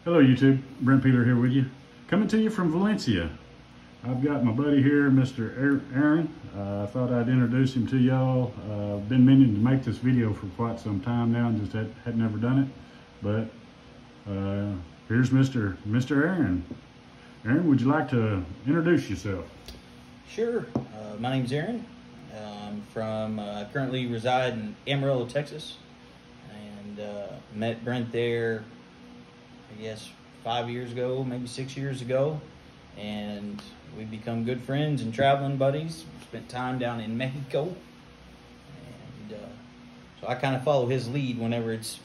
Hello YouTube, Brent Peeler here with you. Coming to you from Valencia. I've got my buddy here, Mr. Aaron. I thought I'd introduce him to y'all. Been meaning to make this video for quite some time now and just had never done it. But here's Mr. Aaron. Aaron, would you like to introduce yourself? Sure. My name's Aaron. I'm from, currently reside in Amarillo, Texas. And met Brent there, I guess 5 years ago, maybe 6 years ago, and we've become good friends and traveling buddies. Spent time down in Mexico, and so I kind of follow his lead whenever it's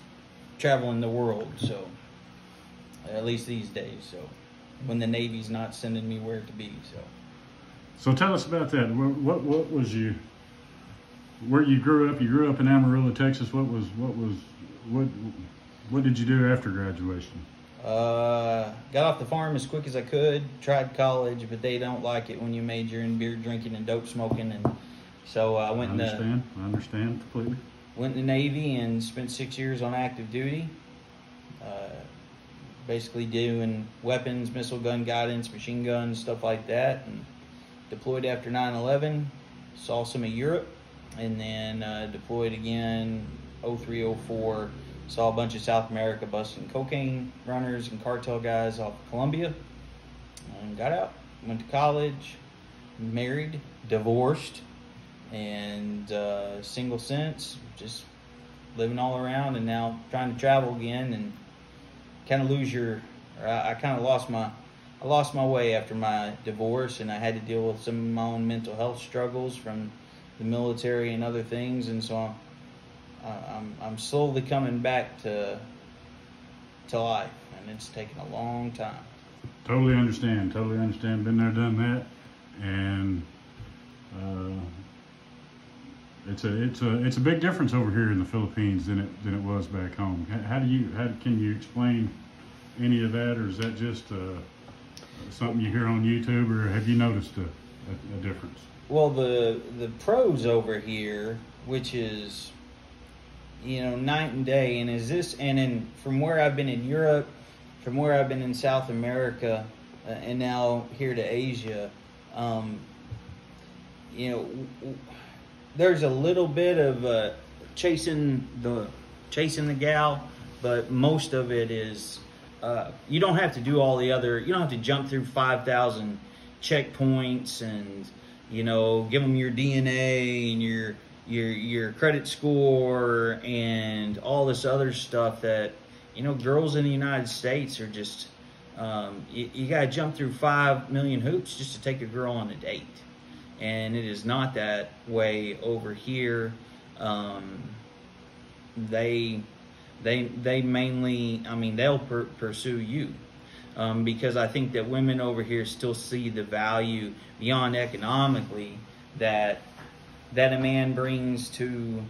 traveling the world. So at least these days. So when the Navy's not sending me where to be. So tell us about that. What was you? Where you grew up? You grew up in Amarillo, Texas. What did you do after graduation? Got off the farm as quick as I could. Tried college, but they don't like it when you major in beer drinking and dope smoking, and so I went. I understand completely. Went in the Navy and spent 6 years on active duty. Basically doing weapons, missile gun guidance, machine guns, stuff like that, and deployed after 9/11. Saw some of Europe, and then deployed again 03, 04. Saw a bunch of South America busting cocaine runners and cartel guys off of Colombia. And got out, went to college, married, divorced, and single since. Just living all around, and now trying to travel again, and kind of I kind of lost my way after my divorce, and I had to deal with some of my own mental health struggles from the military and other things, and so I'm slowly coming back to life, and it's taken a long time. Totally understand. Been there, done that, and it's a big difference over here in the Philippines than it was back home. How can you explain any of that, or is that just something you hear on YouTube, or have you noticed a difference? Well, the pros over here, which is, you know, night and day, and from where I've been in Europe, from where I've been in South America, and now here to Asia, you know, there's a little bit of chasing the gal, but most of it is you don't have to do all the other. You don't have to jump through 5,000 checkpoints and, you know, give them your DNA and your credit score and all this other stuff that, you know, girls in the United States are just, you got to jump through 5 million hoops just to take a girl on a date. And it is not that way over here. They mainly, I mean, they'll pursue you. Because I think that women over here still see the value beyond economically that a man brings to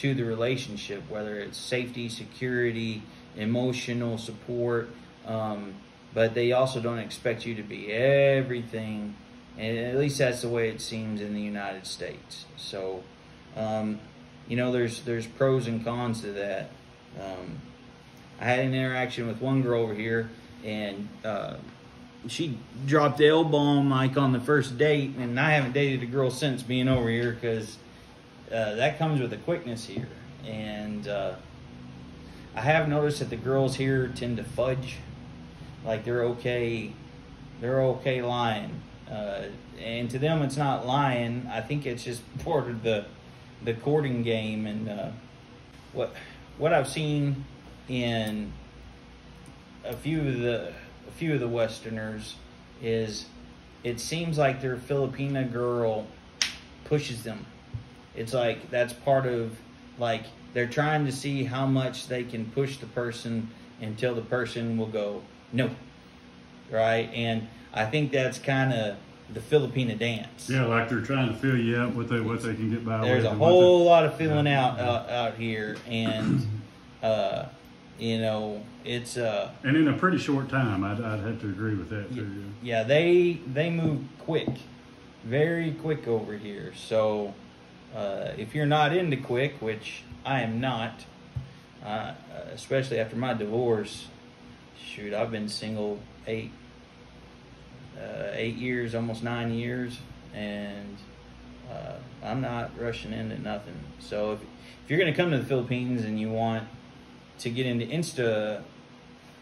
the relationship, whether it's safety, security, emotional support, but they also don't expect you to be everything, and at least that's the way it seems in the United States. So, you know, there's pros and cons to that. I had an interaction with one girl over here, and she dropped the L-bomb like on the first date, and I haven't dated a girl since being over here, because that comes with a quickness here. And I have noticed that the girls here tend to fudge, like they're okay lying, and to them it's not lying. I think it's just part of the courting game. And what I've seen in a few of the Westerners is, it seems like their Filipina girl pushes them. It's like that's part of, like, they're trying to see how much they can push the person until the person will go no, right? And I think that's kind of the Filipina dance. Yeah, like they're trying to fill you out what they can get by with. There's a whole lot of filling out here, and you know, it's and in a pretty short time. I'd have to agree with that too. Yeah, they move quick, very quick over here. So if you're not into quick, which I am not, especially after my divorce, shoot, I've been single 8 years, almost 9 years, and I'm not rushing into nothing. So if you're going to come to the Philippines and you want to get into insta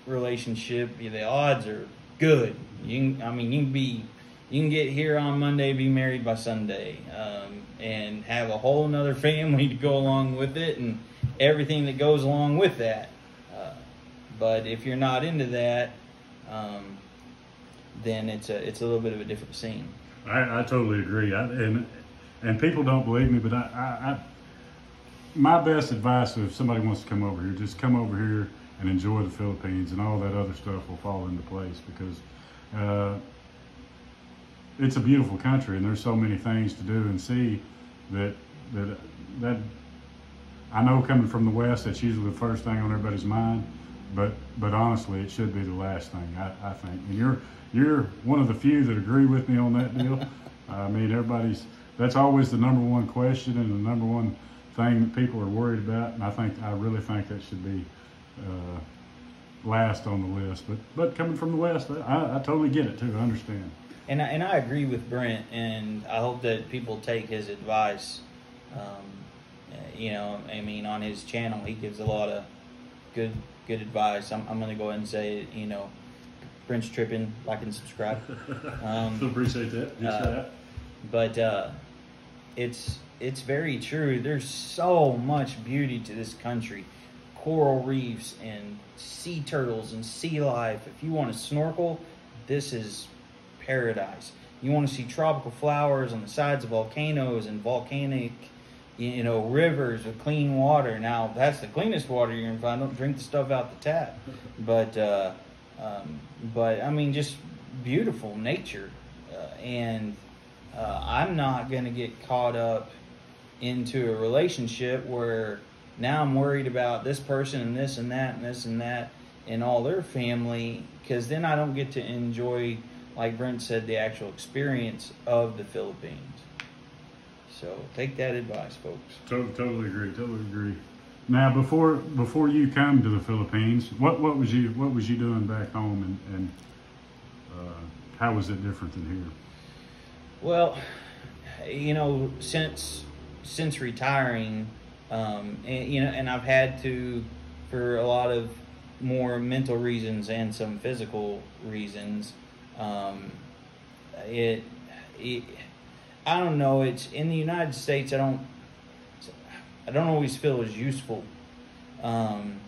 relationship, the odds are good. You can get here on Monday, be married by Sunday, and have a whole nother family to go along with it, and everything that goes along with that. But if you're not into that, then it's a little bit of a different scene. I totally agree. And people don't believe me, but my best advice if somebody wants to come over here, just come over here and enjoy the Philippines, and all that other stuff will fall into place, because it's a beautiful country, and there's so many things to do and see that I know, coming from the West, that's usually the first thing on everybody's mind, but honestly, it should be the last thing, I think. And you're one of the few that agree with me on that deal. I mean, that's always the number one question and the number one thing that people are worried about, and I really think that should be last on the list. But coming from the West, I totally get it too. I understand. And I agree with Brent, and I hope that people take his advice. On his channel, he gives a lot of good advice. I'm going to go ahead and say, Brent's tripping, like and subscribe. Appreciate that. But it's very true. There's so much beauty to this country. Coral reefs and sea turtles and sea life. If you want to snorkel, this is paradise. You want to see tropical flowers on the sides of volcanoes and volcanic, rivers with clean water. Now, that's the cleanest water you're going to find. Don't drink the stuff out the tap. But I mean, just beautiful nature. And I'm not going to get caught up into a relationship where now I'm worried about this person and this and that and this and that and all their family, because then I don't get to enjoy, like Brent said, the actual experience of the Philippines. So take that advice, folks. Totally agree. Now, before you come to the Philippines, what was you doing back home, and how was it different than here? Well, since retiring, and I've had to, for a lot of more mental reasons and some physical reasons. I don't know. It's in the United States. I don't always feel as useful, and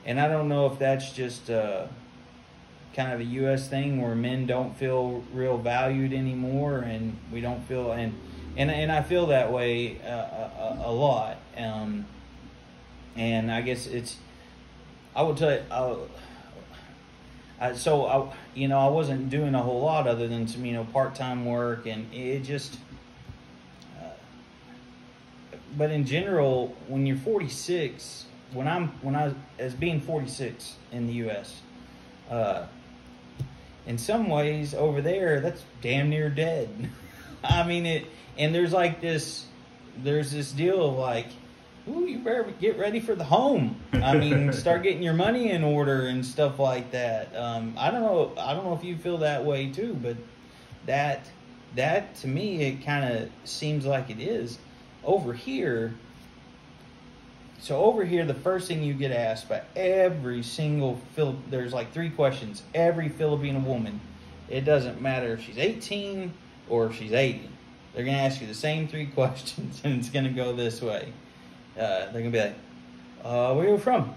I don't know if that's just kind of a U.S. thing where men don't feel real valued anymore, and we don't feel and I feel that way a lot. And I guess I will tell you. I wasn't doing a whole lot other than some, part-time work, and it just. But in general, when you're 46, when I as being 46 in the U.S., in some ways over there, that's damn near dead. I mean and there's this deal of like, ooh, you better get ready for the home. I mean, start getting your money in order and stuff like that. I don't know if you feel that way too, but that to me, it kind of seems like it is over here. So over here, the first thing you get asked by every single there's like 3 questions. Every Filipino woman, it doesn't matter if she's 18 or if she's 80. They're going to ask you the same 3 questions, and it's going to go this way. They're going to be like, where are you from?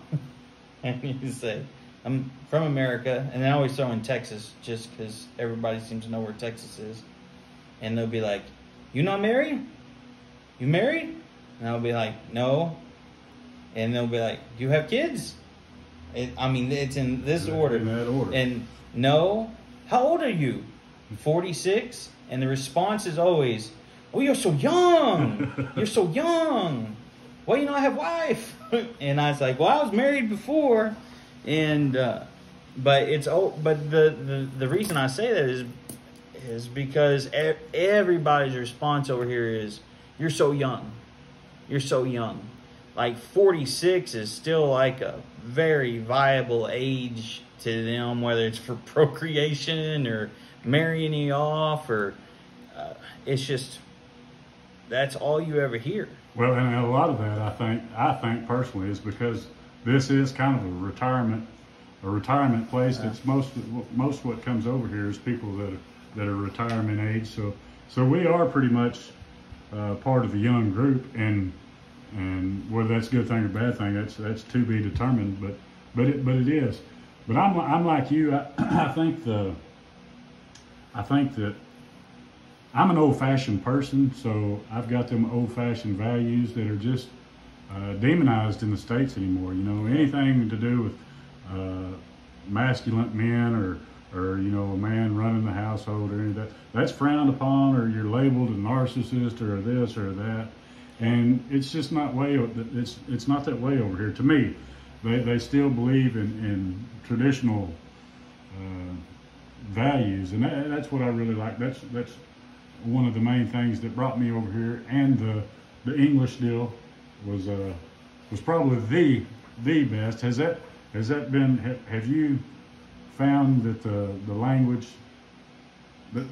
And you say, I'm from America. And they always throw in Texas just because everybody seems to know where Texas is. And they'll be like, you not married? You married? And I'll be like, no. And they'll be like, do you have kids? It's in this order. In that order. And no. How old are you? 46? And the response is always, oh, you're so young. You're so young. Well, I have a wife. And I was like, well, I was married before. And but the reason I say that is because everybody's response over here is, you're so young. You're so young. like 46 is still like a very viable age to them, whether it's for procreation or marrying you off, or it's just, that's all you ever hear. Well, and a lot of that, I think personally, is because this is kind of a retirement place. That's most what comes over here is people that are retirement age. So we are pretty much part of the young group, and whether that's a good thing or bad thing, that's to be determined. But it is. But I'm like you. I think that I'm an old-fashioned person, so I've got them old-fashioned values that are just demonized in the States anymore. You know, anything to do with masculine men or you know, a man running the household or any of that, that's frowned upon, or you're labeled a narcissist or this or that. And it's just not it's not that way over here to me. They still believe in traditional values, and that's what I really like. That's one of the main things that brought me over here. And the English deal was probably the best. Has that been? Have you found that the language, the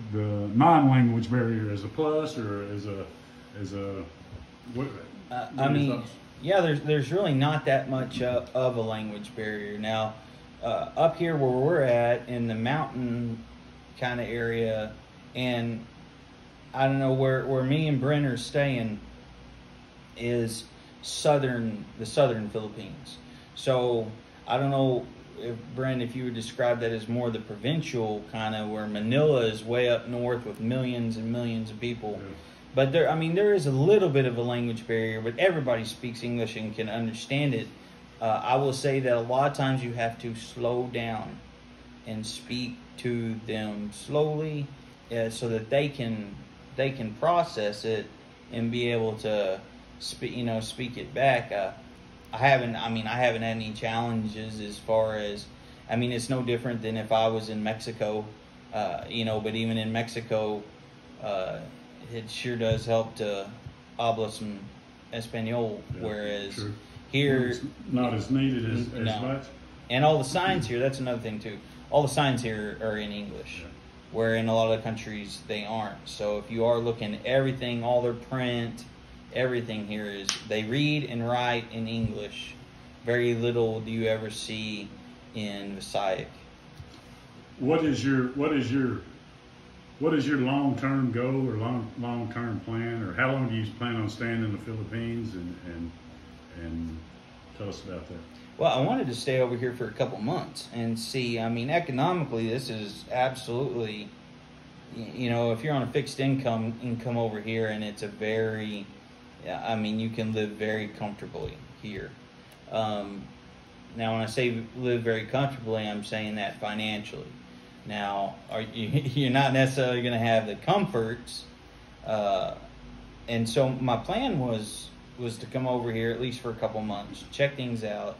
non-language barrier, is a plus or is a what? I mean, yeah, there's really not that much of a language barrier now. Up here where we're at in the mountain kind of area, and I don't know where me and Brent are staying is the southern Philippines. So I don't know if Brent, if you would describe that as more the provincial kind of, where Manila is way up north with millions and millions of people. Yeah. But there is a little bit of a language barrier, but everybody speaks English and can understand it. I will say that a lot of times you have to slow down and speak to them slowly, so that they can process it and be able to speak it back. I haven't had any challenges as far as, it's no different than if I was in Mexico, but even in Mexico, it sure does help to habla some Espanol, whereas true. Here it's not as needed as much. And all the signs here, that's another thing too. All the signs here are in English, where in a lot of countries they aren't. So if you are looking at everything, all their print, everything here is, they read and write in English. Very little do you ever see in Visayas. What is your long-term goal or long-term plan, or how long do you plan on staying in the Philippines, and tell us about that? Well, I wanted to stay over here for a couple months and see. Economically, this is absolutely, if you're on a fixed income over here, and it's a very, you can live very comfortably here. Now, when I say live very comfortably, I'm saying that financially. Now, you're not necessarily going to have the comforts, and so my plan was to come over here at least for a couple months, check things out,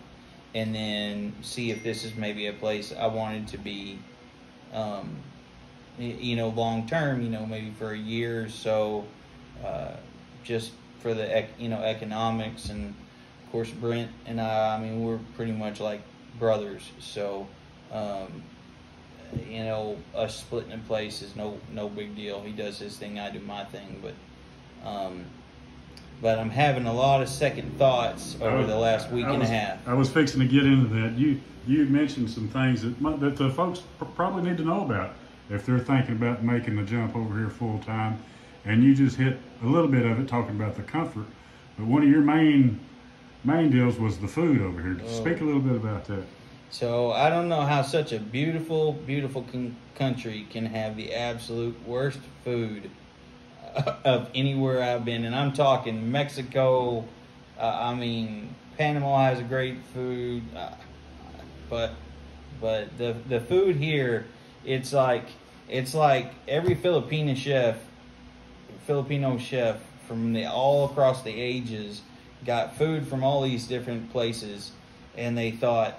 and then see if this is maybe a place I wanted to be, long term, maybe for a year or so, just for the economics. And of course Brent and I we're pretty much like brothers, so us splitting a place is no big deal. He does his thing, I do my thing, but I'm having a lot of second thoughts over the last week and a half. I was fixing to get into that. You mentioned some things that the folks probably need to know about if they're thinking about making the jump over here full time. And you just hit a little bit of it talking about the comfort. But one of your main deals was the food over here. Speak a little bit about that. So I don't know how such a beautiful, beautiful country can have the absolute worst food of anywhere I've been. And I'm talking Mexico. Panama has a great food, but the food here, it's like every Filipino chef from all across the ages got food from all these different places, and they thought,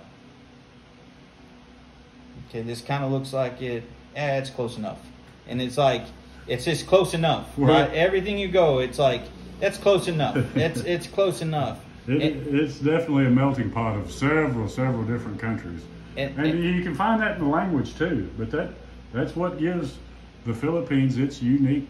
okay, this kind of looks like it. It's close enough. And it's like, it's just close enough. Right? Everything you go, it's like, that's close enough. It's close enough. It's definitely a melting pot of several different countries, and you can find that in the language too. But that's what gives the Philippines its unique.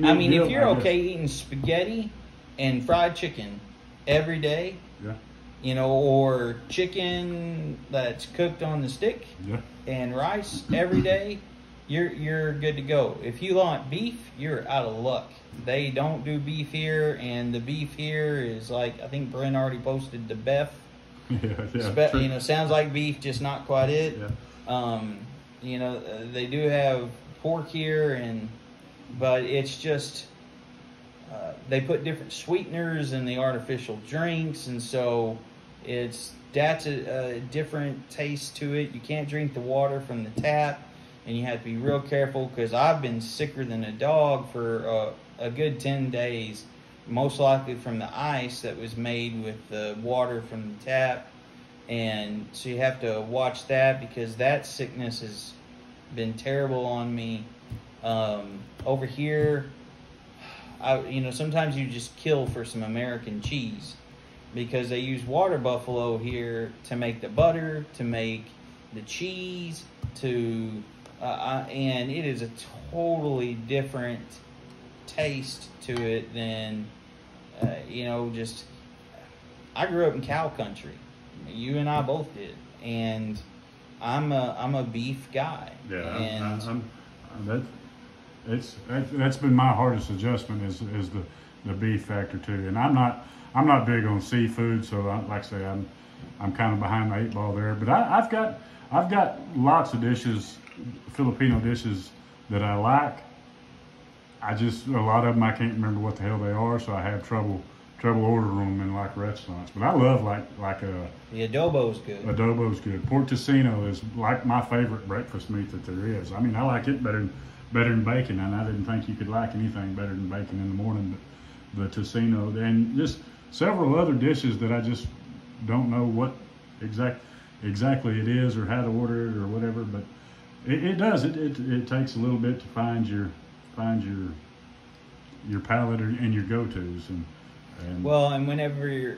I mean, if you're okay eating spaghetti and fried chicken every day, yeah, you know, or chicken that's cooked on the stick, yeah, and rice every day, you're good to go. If you want beef, you're out of luck. They don't do beef here, and the beef here is like, I think Brent already posted the beef. Yeah. You know, sounds like beef, just not quite it. Yeah. You know, they do have pork here, but it's just they put different sweeteners in the artificial drinks, and so that's a different taste to it. You can't drink the water from the tap, and you have to be real careful, because I've been sicker than a dog for a good 10 days, most likely from the ice that was made with the water from the tap. And so you have to watch that, because that sickness has been terrible on me. Over here, you know, sometimes you just kill for some American cheese, because they use water buffalo here to make the butter, to make the cheese, and it is a totally different taste to it than, you know, just, I grew up in cow country. You and I both did, and I'm a beef guy. Yeah, and that's been my hardest adjustment is the beef factor too. And I'm not big on seafood, so like I say, I'm kind of behind the 8 ball there. But I've got lots of dishes, Filipino dishes that I like. A lot of them I can't remember what the hell they are, so I have trouble ordering them in like restaurants. But I love like a the adobo's good. Adobo's good. Pork tocino is like my favorite breakfast meat that there is. I mean, I like it better than bacon, and I didn't think you could like anything better than bacon in the morning. But the tocino, and just several other dishes that I just don't know what exactly it is or how to order it or whatever. But it does. It takes a little bit to find your palate and your go-tos and well, and whenever you're,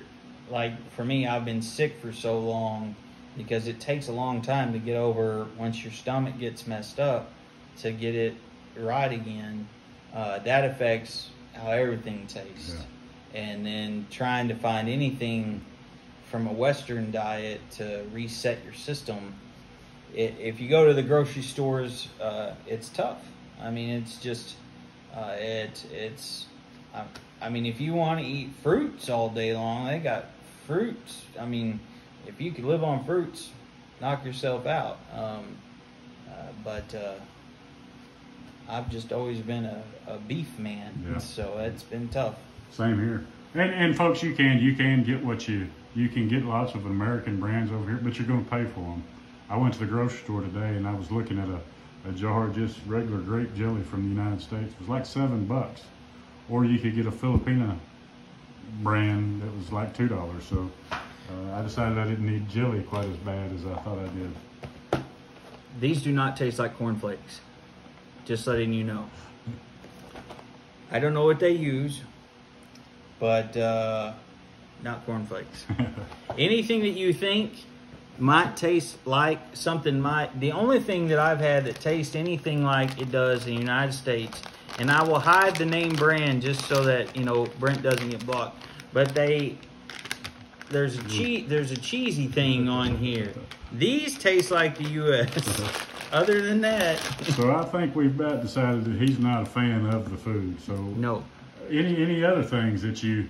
like, for me, I've been sick for so long, because it takes a long time to get over, once your stomach gets messed up, to get it right again. That affects how everything tastes. Yeah. And then trying to find anything from a Western diet to reset your system, if you go to the grocery stores, it's tough. I mean, it's just, I mean, if you want to eat fruits all day long, they got fruits. I mean, if you could live on fruits, knock yourself out. But I've just always been a beef man, yeah. So it's been tough. Same here. And folks, you can get you can get lots of American brands over here, but you're going to pay for them. I went to the grocery store today, and I was looking at a jar of just regular grape jelly from the United States. It was like $7. Or you could get a Filipino brand that was like $2. So I decided I didn't need jelly quite as bad as I thought I did. These do not taste like cornflakes. Just letting you know. I don't know what they use, but not cornflakes. Anything that you think might taste like something the only thing that I've had that tastes anything like it does in the United States, and I will hide the name brand just so that, you know, Brent doesn't get blocked, but there's a cheesy thing on here. These taste like the U.S. Other than that. So I think we've about decided that he's not a fan of the food. So no. Any other things that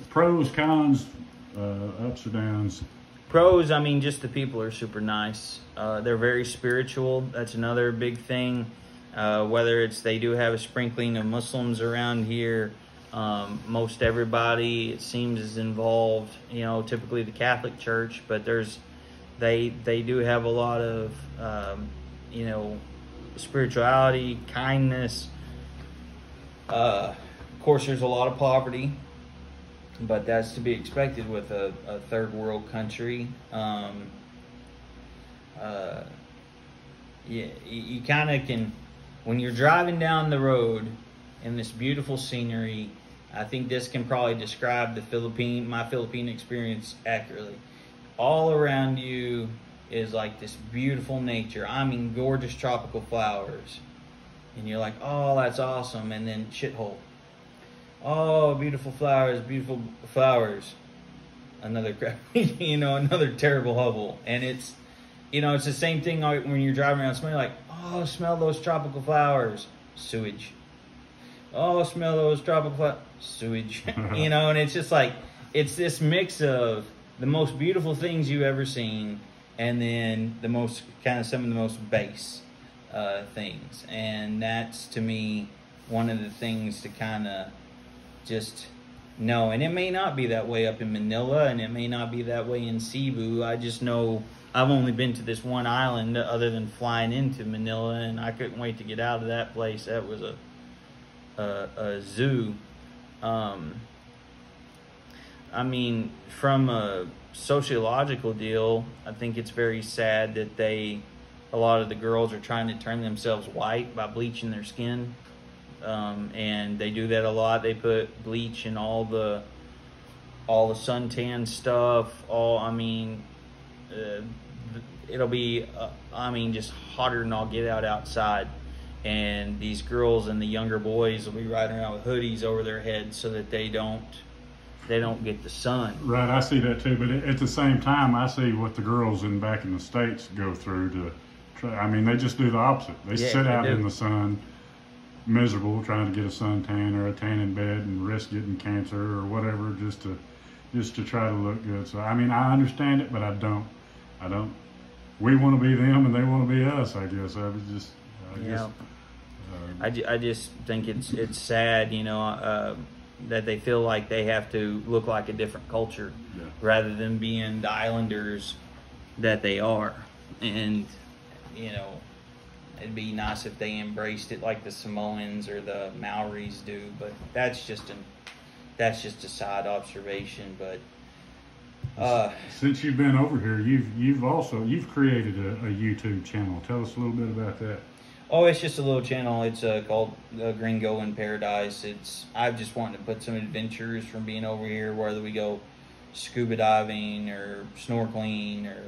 pros, cons, ups or downs? Pros, I mean, just the people are super nice. They're very spiritual. That's another big thing. Whether it's they do have a sprinkling of Muslims around here, most everybody, it seems, is involved. You know, typically the Catholic Church, but they do have a lot of you know, spirituality, kindness. Of course, there's a lot of poverty, but that's to be expected with a third world country. You kind of can, when you're driving down the road in this beautiful scenery, I think this can probably describe my Philippine experience accurately. All around you is like this beautiful nature. I mean, gorgeous tropical flowers. And you're like, oh, that's awesome. And then shithole. Oh, beautiful flowers, beautiful flowers. Another another terrible hovel. And it's the same thing when you're driving around smelling like, oh, smell those tropical flowers. Sewage. Oh, smell those tropical flowers. Sewage. And it's just like, it's this mix of the most beautiful things you've ever seen and then some of the most base things. And that's, to me, one of the things to kind of just know. And it may not be that way up in Manila, and it may not be that way in Cebu. I just know I've only been to this one island other than flying into Manila, and I couldn't wait to get out of that place. That was a zoo. I mean, from a sociological deal, I think it's very sad that a lot of the girls are trying to turn themselves white by bleaching their skin. And they do that a lot. They put bleach in all the suntan stuff. It'll be, just hotter than I'll get outside. And these girls and the younger boys will be riding around with hoodies over their heads so that they don't get the sun. Right, I see that too. But at the same time, I see what the girls back in the States go through to try. I mean, they just do the opposite. They sit out in the sun, miserable, trying to get a suntan or a tan in bed and risk getting cancer or whatever just to try to look good. So, I mean, I understand it, but I don't. We want to be them and they want to be us, I guess. I just think it's sad, that they feel like they have to look like a different culture rather than being the islanders that they are. And, it'd be nice if they embraced it like the Samoans or the Maoris do, but that's just a side observation. But since you've been over here, you've created a YouTube channel. Tell us a little bit about that. Oh, it's just a little channel. It's called Gringo in Paradise. I've just wanted to put some adventures from being over here, whether we go scuba diving or snorkeling or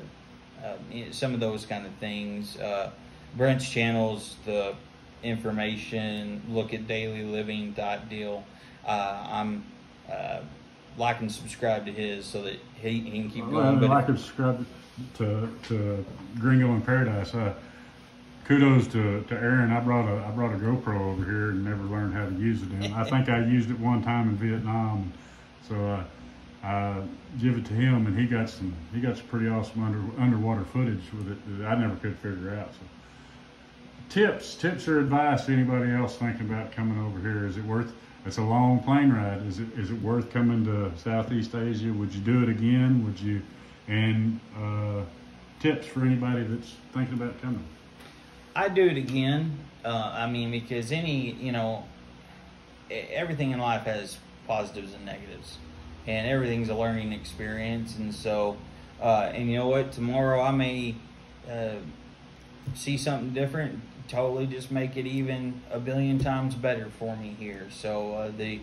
some of those kind of things. Brent's channel's the information, look at daily living type deal. I'm like and subscribe to his so that he can keep going. Like and subscribe to Gringo in Paradise. Kudos to Aaron. I brought a GoPro over here and never learned how to use it. And I think I used it one time in Vietnam, so I give it to him, and he got some pretty awesome underwater footage with it that I never could figure out. So tips or advice to anybody else thinking about coming over here? Is it worth? It's a long plane ride. Is it worth coming to Southeast Asia? Would you do it again? Would you? And tips for anybody that's thinking about coming. I'd do it again. Because everything in life has positives and negatives, and everything's a learning experience. And so, and you know what? Tomorrow I may see something different, totally just make it even a billion times better for me here. So the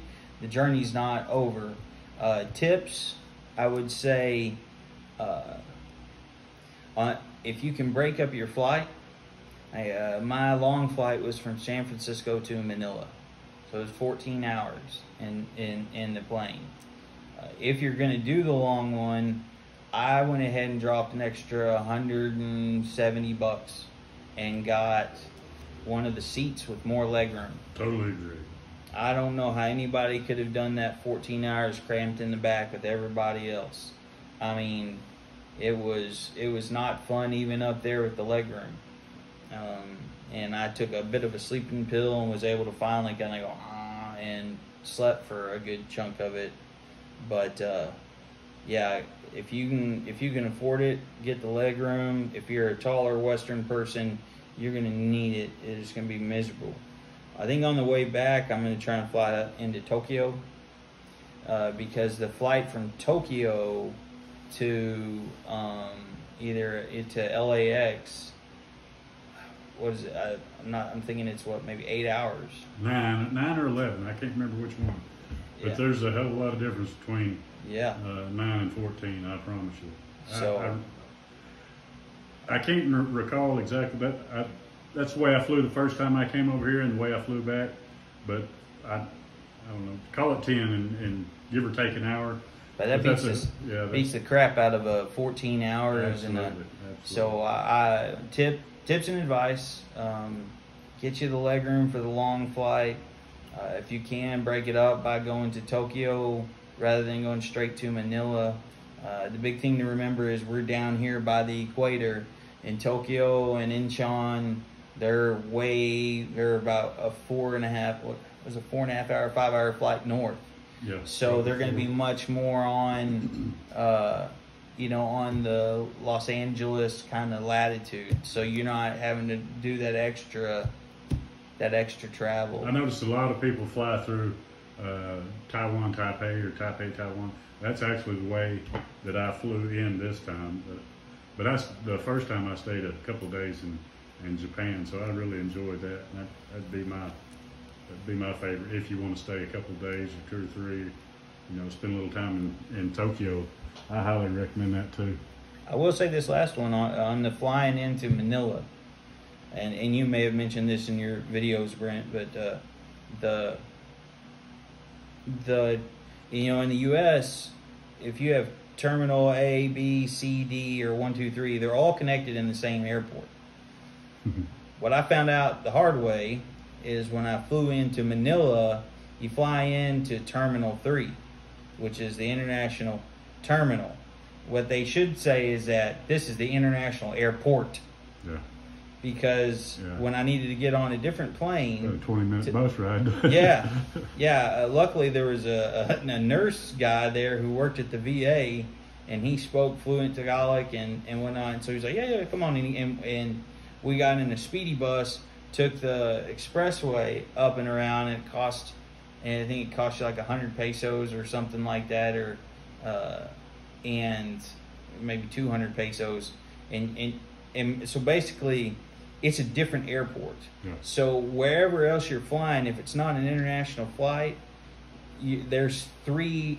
journey's not over. Tips, I would say, if you can break up your flight. My long flight was from San Francisco to Manila, so it was 14 hours in the plane. If you're going to do the long one, I went ahead and dropped an extra $170 and got one of the seats with more legroom. Totally agree. I don't know how anybody could have done that 14 hours cramped in the back with everybody else. I mean, it was not fun even up there with the legroom. And I took a bit of a sleeping pill and was able to finally kind of go and slept for a good chunk of it. But if you can afford it, get the leg room. If you're a taller Western person, you're gonna need it. It's gonna be miserable. I think on the way back, I'm gonna try and fly into Tokyo because the flight from Tokyo to either to LAX. What is it? I'm thinking it's maybe 8 hours. 9 or 11. I can't remember which one. But there's a hell of a lot of difference between 9 and 14, I promise you. So I can't recall exactly, but that's the way I flew the first time I came over here and the way I flew back. But I don't know, call it 10 and give or take an hour. But that beats the crap out of 14 hours. Absolutely. So tips and advice, get you the leg room for the long flight. If you can, break it up by going to Tokyo rather than going straight to Manila. The big thing to remember is we're down here by the equator. In Tokyo and Incheon, they're about a 4.5 hour, 5 hour flight north. Yeah. So they're going to be much more on, on the Los Angeles kind of latitude. So you're not having to do that extra travel. I noticed a lot of people fly through Taiwan, Taipei, or Taipei, Taiwan. That's actually the way that I flew in this time. But that's the first time I stayed a couple of days in Japan, so I really enjoyed that. And that'd be my favorite. If you want to stay a couple of days or 2 or 3, spend a little time in Tokyo, I highly recommend that too. I will say this last one on the flying into Manila, and you may have mentioned this in your videos, Brent, but in the U.S., if you have Terminal A, B, C, D, or 1, 2, 3, they're all connected in the same airport. What I found out the hard way is when I flew into Manila, you fly into Terminal 3, which is the international terminal. What they should say is that this is the international airport. Yeah. Because when I needed to get on a different plane, a 20-minute bus ride. Luckily there was a nurse guy there who worked at the VA, and he spoke fluent Tagalog and went on. So he's like, yeah, come on, and we got in a speedy bus, took the expressway up and around, and I think it cost you like 100 pesos or something like that, or and maybe 200 pesos, and so basically it's a different airport. Yeah. So wherever else you're flying, if it's not an international flight, there's three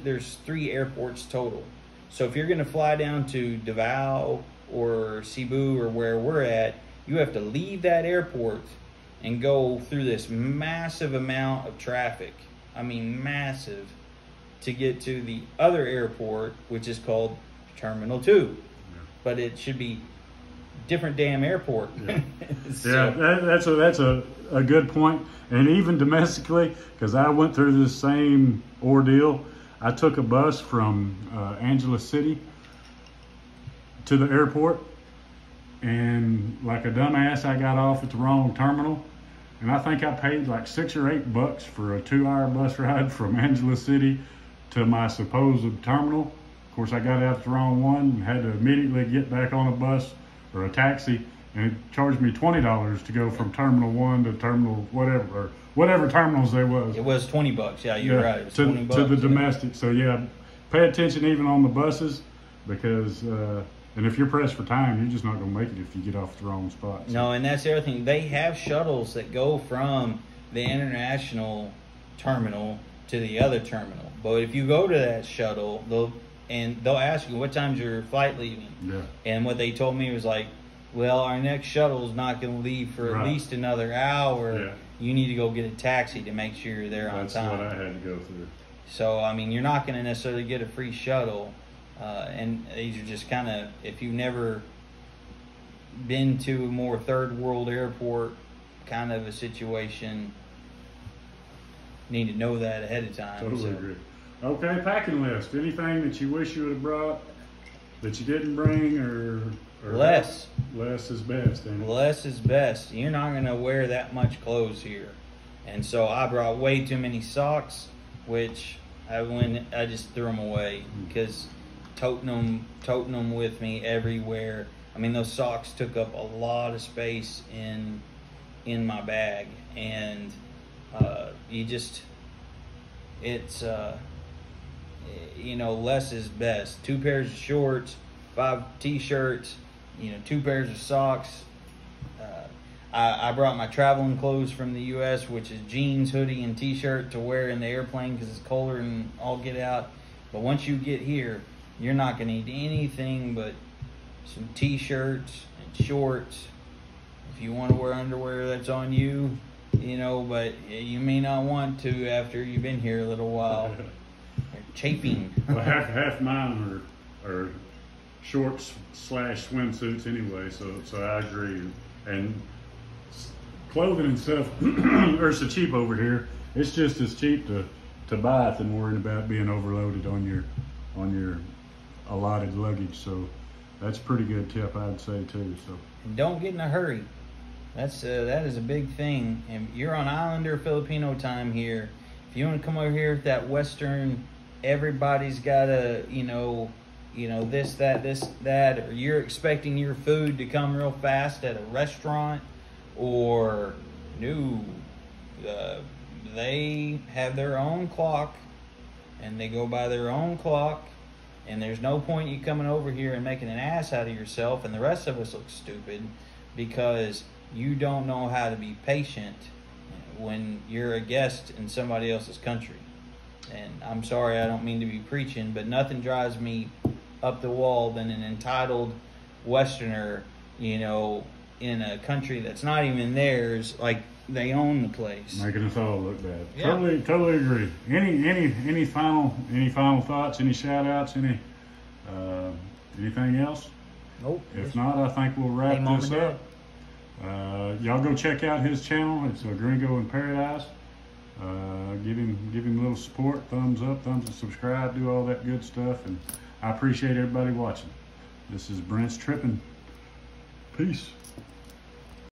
airports total. So if you're going to fly down to Davao or Cebu or where we're at, you have to leave that airport and go through this massive amount of traffic. I mean, massive, to get to the other airport, which is called Terminal 2. Yeah. But it should be different damn airport. Yeah, that's a good point. And even domestically, because I went through this same ordeal, I took a bus from Angeles City to the airport, and like a dumbass, I got off at the wrong terminal, and I think I paid like $6 or $8 for a 2-hour bus ride from Angeles City to my supposed terminal. Of course, I got out the wrong one and had to immediately get back on a bus or a taxi, and it charged me $20 to go from Terminal 1 to Terminal whatever terminals there was. It was $20. Yeah, you're right. It was $20 to the domestic. So yeah, pay attention even on the buses, because and if you're pressed for time, you're just not going to make it if you get off the wrong spot. So. No, and that's the other thing. They have shuttles that go from the international terminal to the other terminal. But if you go to that shuttle, they'll ask you, what time's your flight leaving? Yeah. And what they told me was like, well, our next shuttle is not going to leave for at least another hour. Yeah. You need to go get a taxi to make sure you're there on time. That's what I had to go through. So, I mean, you're not going to necessarily get a free shuttle. And these are just kind of, if you've never been to a more third world airport kind of a situation, need to know that ahead of time. Totally agree. Okay, packing list. Anything that you wish you would have brought that you didn't bring, or less? Less is best. Less is best. You're not going to wear that much clothes here, and so I brought way too many socks, which I just threw them away because toting them with me everywhere. I mean, those socks took up a lot of space in my bag, and less is best. 2 pairs of shorts, 5 t-shirts, 2 pairs of socks. I brought my traveling clothes from the U.S., which is jeans, hoodie, and T-shirt to wear in the airplane because it's colder and all get out. But once you get here, you're not going to need anything but some T-shirts and shorts. If you want to wear underwear, that's on you, you know, but you may not want to after you've been here a little while. They're chafing. Well, half mine are shorts / swimsuits anyway, so I agree. And clothing and stuff are so cheap over here. It's just as cheap to buy it than worrying about being overloaded on your allotted luggage. So that's a pretty good tip, I'd say too. So and don't get in a hurry. That is a big thing. And you're on Islander Filipino time here. If you want to come over here with that Western, everybody's got a this, that, or you're expecting your food to come real fast at a restaurant, or no, they have their own clock and they go by their own clock, and there's no point you coming over here and making an ass out of yourself and the rest of us look stupid because you don't know how to be patient when you're a guest in somebody else's country. And I'm sorry, I don't mean to be preaching, but nothing drives me up the wall than an entitled Westerner, in a country that's not even theirs, like they own the place. Making us all look bad. Yeah. Totally agree. Any final thoughts? Any shout outs? Anything else? Nope. If not, I think we'll wrap this up. Y'all go check out his channel. It's Gringo in Paradise. Give him a little support, thumbs up, subscribe, do all that good stuff, and I appreciate everybody watching. This is Brent's Tripping. Peace.